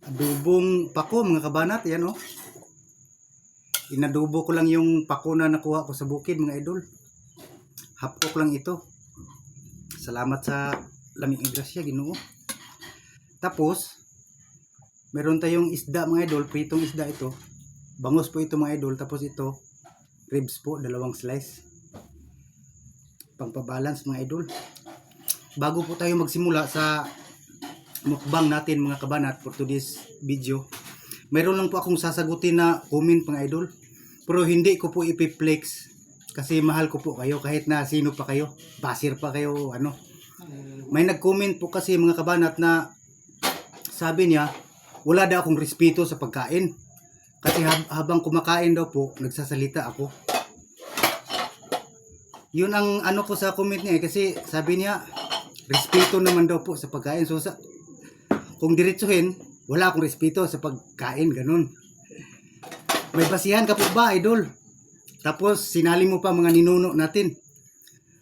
Adobong pako mga kabanat, yan oh. Inadobo ko lang yung pako na nakuha ko sa bukid mga idol. Hapok lang ito. Salamat sa lamig ng grasya, Ginoo. Tapos, meron tayong isda mga idol, pritong isda ito. Bangus po ito mga idol, tapos ito ribs po, 2 slice. Pangpabalance mga idol. Bago po tayo magsimula sa mukbang natin mga kabanat for today's video, mayroon lang po akong sasagutin na comment mga idol, pero hindi ko po ipiplex kasi mahal ko po kayo kahit na sino pa kayo, basir pa kayo ano. May nag-comment po kasi mga kabanat na sabi niya wala daw akong respeto sa pagkain kasi habang kumakain daw po nagsasalita ako. Yun ang ano ko sa comment niya kasi sabi niya respeto naman daw po sa pagkain. So kung diretsuhin, wala akong respeto sa pagkain, ganun. May basihan ka po ba, idol? Tapos sinali mo pa mga ninuno natin.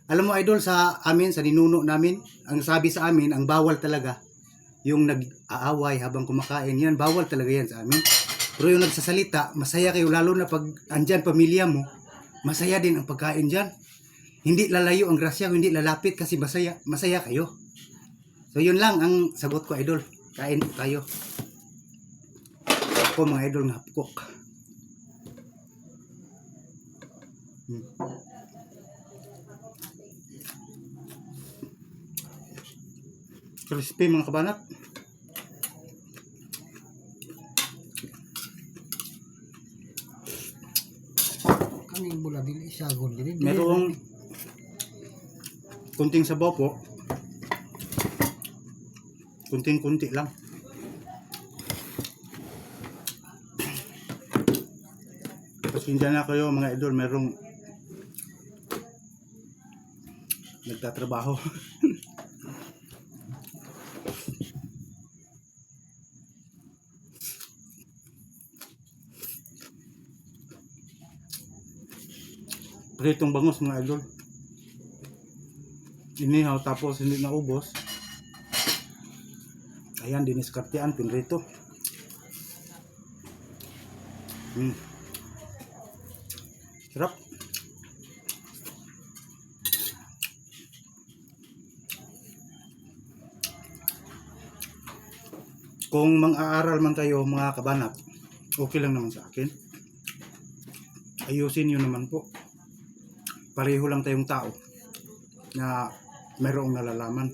Alam mo idol, sa amin, sa ninuno namin, ang sabi sa amin, ang bawal talaga yung nag-aaway habang kumakain. Yan, bawal talaga yan sa amin. Pero yung nagsasalita, masaya kayo, lalo na pag andyan pamilya mo, masaya din ang pagkain dyan. Hindi lalayo ang grasya, hindi lalapit kasi masaya kayo. So yun lang ang sagot ko idol. Kain po tayo. Ako mga idol ng hapkok. Crispy mga kabanat. Kaning bula dili sagon dili. Merong kunting sabaw po. Kunting-kunti lang. Pasensya na kayo mga idol, merong nagtatrabaho. Pritong bangus mga idol. Inihaw tapos hindi naubos. Ayan, diniskartean, pinrito. Sarap. Kung mang-aaral man kayo mga kabanat, okay lang naman sa akin. Ayusin nyo naman po. Pareho lang tayong tao na mayroong nalalaman.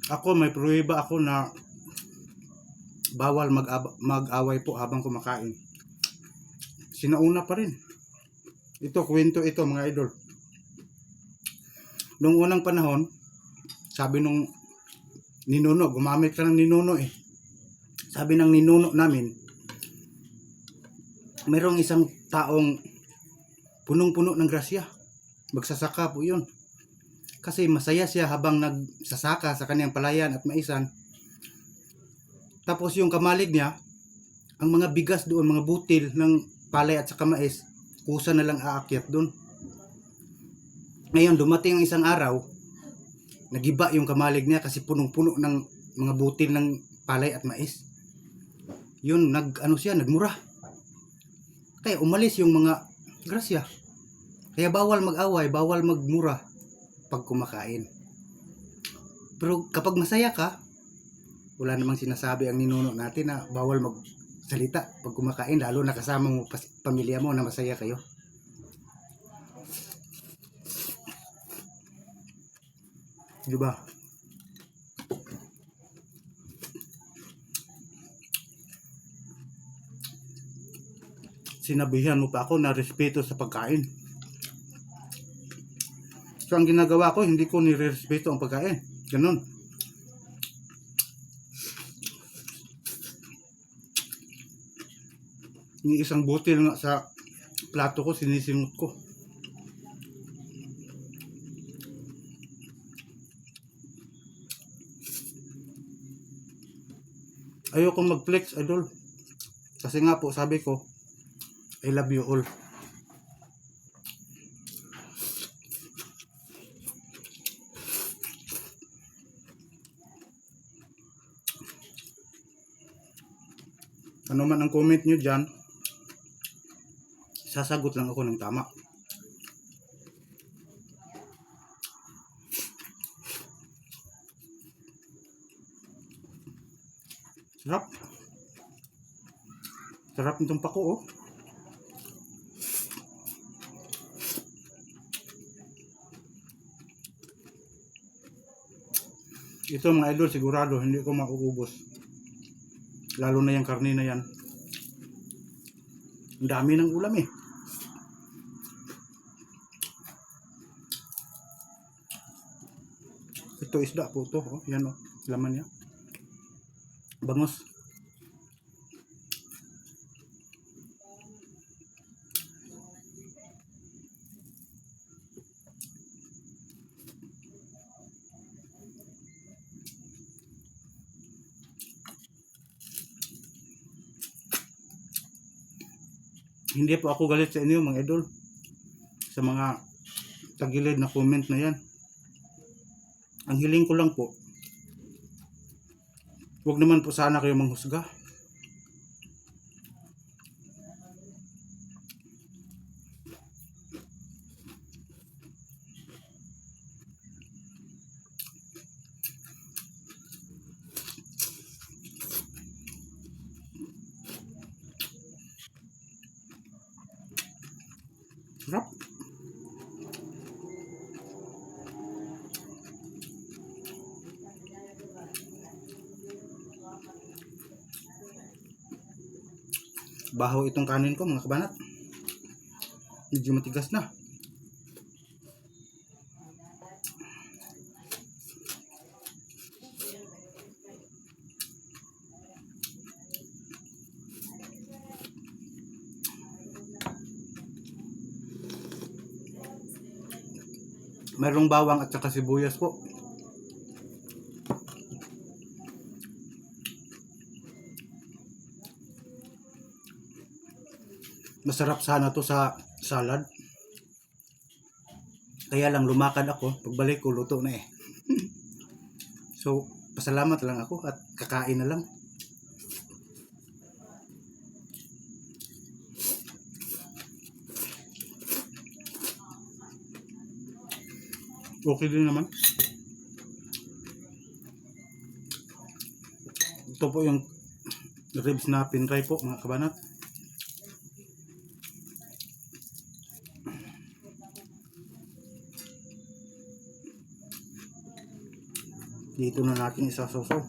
Ako may pruweba ako na bawal mag-away po habang kumakain. Sinauna pa rin. Ito, kwento ito mga idol. Noong unang panahon, sabi nung ninuno, gumamit ka ng ninuno eh. Sabi ng ninuno namin, mayroong isang taong punong-puno ng grasya. Magsasaka po yun. Kasi masaya siya habang nagsasaka sa kanyang palayan at maisan. Tapos yung kamalig niya, ang mga bigas doon, mga butil ng palay at saka mais, kusa na lang aakyat doon. Ngayon dumating ang isang araw, nagiba yung kamalig niya kasi punong-puno ng mga butil ng palay at mais. Yun, nagmura. Kaya umalis yung mga grasya. Kaya bawal mag-away, bawal magmura pag kumakain. Pero kapag masaya ka, wala namang sinasabi ang ninuno natin na bawal magsalita pag kumakain, lalo na kasama mo pamilya mo na masaya kayo. Diba? Sinabihan mo pa ako na respeto sa pagkain. So ang ginagawa ko, hindi ko nirespeto ang pagkain. Ganun. Yung isang butil nga sa plato ko, sinisingot ko. Ayoko mag-flex, idol. Kasi nga po, sabi ko, I love you all. Ano man ang comment nyo dyan, sasagot lang ako ng tama. Sarap. Sarap nitong pako, oh. Ito mga idol, sigurado hindi ko mauubos. Lalo na yung karne na yan. Ang dami ng ulam eh. Ito isda po to, oh. Yan, oh. Laman niya. Bangos. Hindi po ako galit sa inyo mga idol. Sa mga tagilid na comment na yan. Ang hiling ko lang po, huwag naman po sana kayo manghusga. Sarap. Bahaw itong kanin ko mga kabanat. Medyo matigas na. Mayroong bawang at saka sibuyas po. Masarap sana to sa salad. Kaya lang lumakad ako. Pagbalik ko luto na eh. So, pasalamat lang ako at kakain na lang. Okay din naman. Ito po yung ribs na pinray po mga kabanat. Dito na natin isasaw-saw.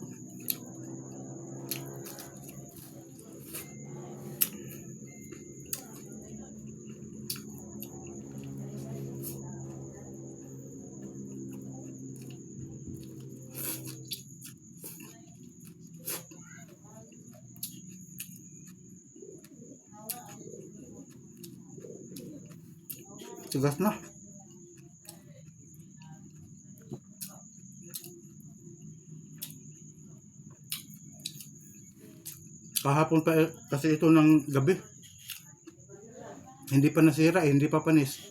Tigas na. Kahapon pa kasi ito ng gabi. Hindi pa nasira, hindi pa panis.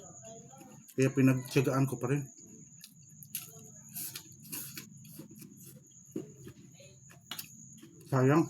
Kaya pinagtiyagaan ko pa rin. Sayang.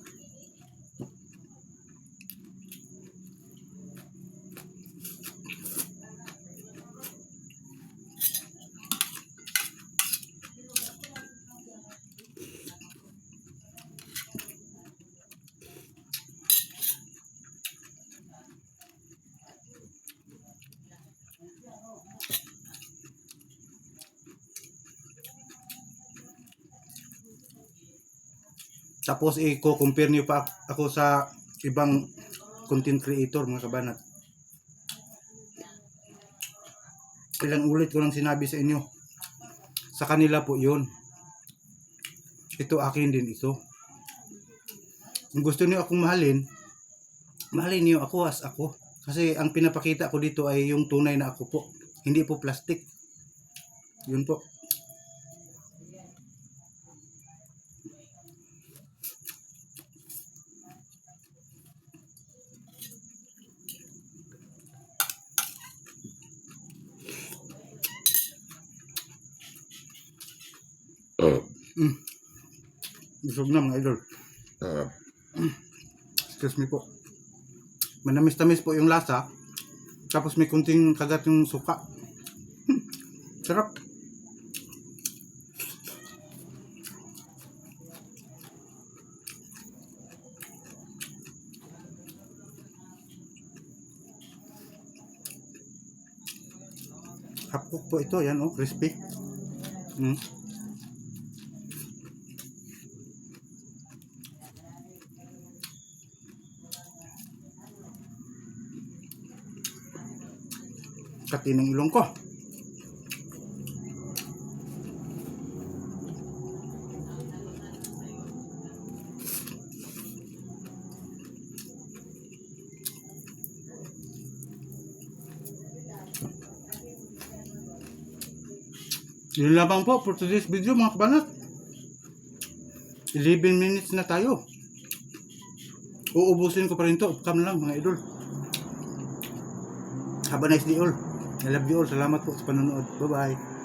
Tapos i-compare niyo pa ako sa ibang content creator mga kabanat. Ilang ulit ko lang sinabi sa inyo. Sa kanila po yun. Ito akin din ito. Kung gusto niyo akong mahalin, mahalin niyo ako as ako. Kasi ang pinapakita ko dito ay yung tunay na ako po. Hindi po plastic. Yun po. Busog na mga idol. Excuse me po. Manamis-tamis po yung lasa. Tapos may kunting kagat yung suka. Sarap. Half cook po ito. Yan oh, crispy. Kati ng ilong ko. Yun lamang po for today's video mga kabanat. 11 minutes na tayo. Uubusin ko pa rin to. Come lang mga idol. Have a nice day all. I love you all. Salamat po sa panonood. Bye bye.